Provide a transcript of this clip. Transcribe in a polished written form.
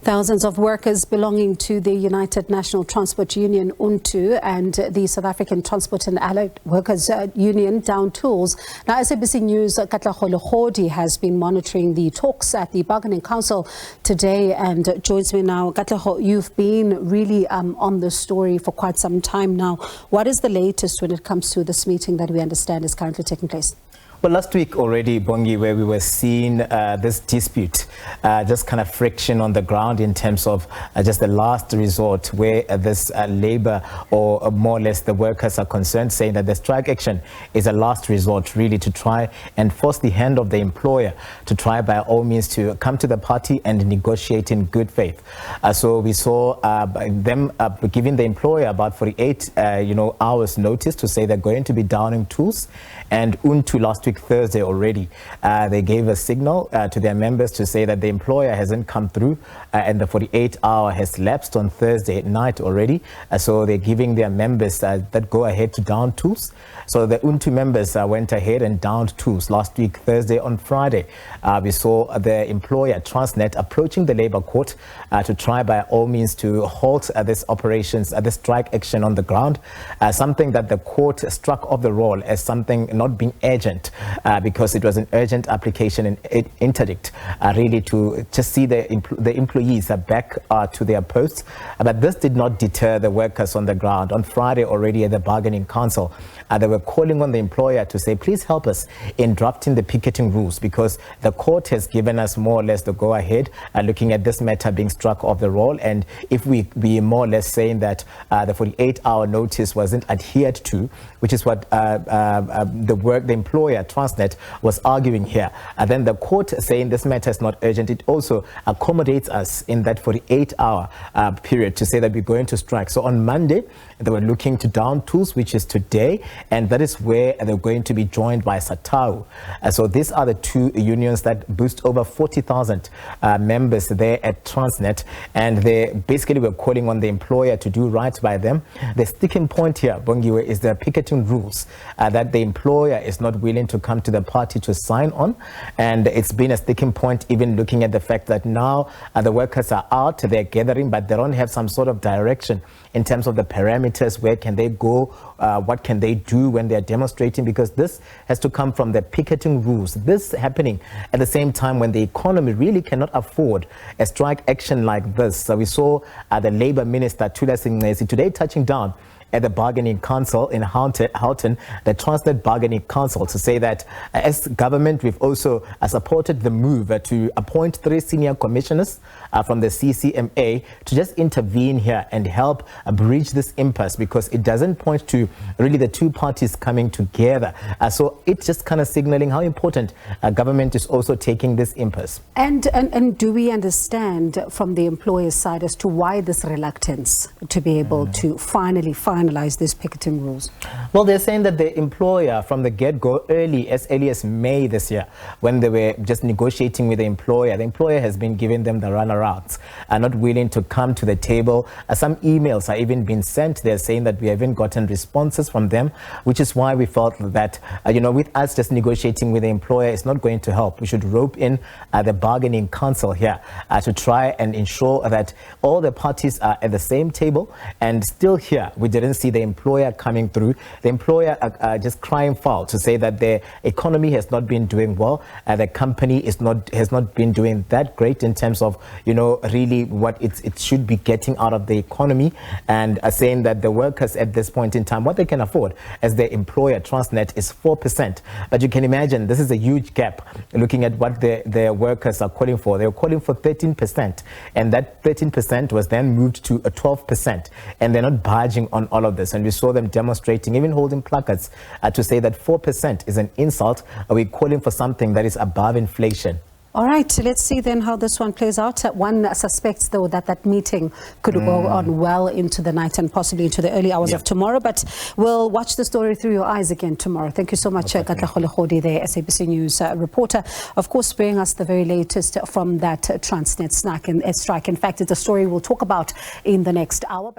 Thousands of workers belonging to the United National Transport Union, Untu, and the South African Transport and Allied Workers Union, down tools. Now, SABC News Katlego Legodi has been monitoring the talks at the Bargaining Council today and joins me now. Katlego, you've been really on the story for quite some time now. What is the latest when it comes to this meeting that we understand is currently taking place? Well, last week already, Bongi, where we were seeing this dispute, just kind of friction on the ground in terms of just the last resort where this labor or more or less the workers are concerned, saying that the strike action is a last resort really to try and force the hand of the employer to try by all means to come to the party and negotiate in good faith. So we saw them giving the employer about 48 hours notice to say they're going to be downing tools. And Untu last week Thursday already, they gave a signal to their members to say that the employer hasn't come through and the 48-hour has lapsed on Thursday night already. So they're giving their members that go ahead to down tools. So the Untu members went ahead and downed tools last week Thursday. On Friday, we saw the employer Transnet approaching the Labour Court to try by all means to halt this operations, this strike action on the ground, something that the court struck off the roll as something not being urgent, because it was an urgent application and interdict really to just see the employees back to their posts. But this did not deter the workers on the ground. On Friday already at the Bargaining Council, they were calling on the employer to say, please help us in drafting the picketing rules, because the court has given us more or less the go ahead looking at this matter being struck off the roll. And if we be more or less saying that the 48-hour notice wasn't adhered to, which is what the employer Transnet was arguing here, then the court saying this matter is not urgent, it also accommodates us in that 48-hour period to say that we're going to strike. So on Monday, they were looking to down tools, which is today, and that is where they're going to be joined by SATAU. So these are the two unions that boost over 40,000 members there at Transnet, and they basically were calling on the employer to do right by them. The sticking point here, Bongiwe, is the picketing rules that the employer is not willing to come to the party to sign on, and it's been a sticking point even looking at the fact that now the workers are out, they're gathering, but they don't have some sort of direction in terms of the parameters. Where can they go? What can they do when they're demonstrating? Because this has to come from the picketing rules. This happening at the same time when the economy really cannot afford a strike action like this. So we saw the Labour Minister Thula Singesi today touching down at the Bargaining Council in Houghton, the Transnet Bargaining Council, to say that as government, we've also supported the move to appoint 3 senior commissioners from the CCMA to just intervene here and help bridge this impasse, because it doesn't point to really the two parties coming together. So it's just kind of signaling how important government is also taking this impasse. And do we understand from the employer's side as to why this reluctance to be able to finally finalize these picketing rules? Well, they're saying that the employer from the get-go, as early as May this year, when they were just negotiating with the employer has been giving them the runarounds, are not willing to come to the table. Some emails are even been sent. They're saying that we haven't gotten responses from them, which is why we felt that, with us just negotiating with the employer is not going to help. We should rope in the Bargaining Council here to try and ensure that all the parties are at the same table. And still here, we didn't see the employer coming through. The employer just crying foul to say that the economy has not been doing well. The company has not been doing that great in terms of, really what it should be getting out of the economy, and saying that the workers at this point in time, what they can afford as their employer Transnet is 4%. But you can imagine this is a huge gap looking at what the workers are calling for. They were calling for 13%, and that 13% was then moved to a 12%, and they're not budging on all of this. And we saw them demonstrating, even holding placards to say that 4% is an insult. We're calling for something that is above inflation. All right, let's see then how this one plays out. One suspects, though, that meeting could go on well into the night and possibly into the early hours of tomorrow. But we'll watch the story through your eyes again tomorrow. Thank you so much, Katlego Legodi, the SABC News reporter. Of course, bringing us the very latest from that Transnet strike. In fact, it's a story we'll talk about in the next hour.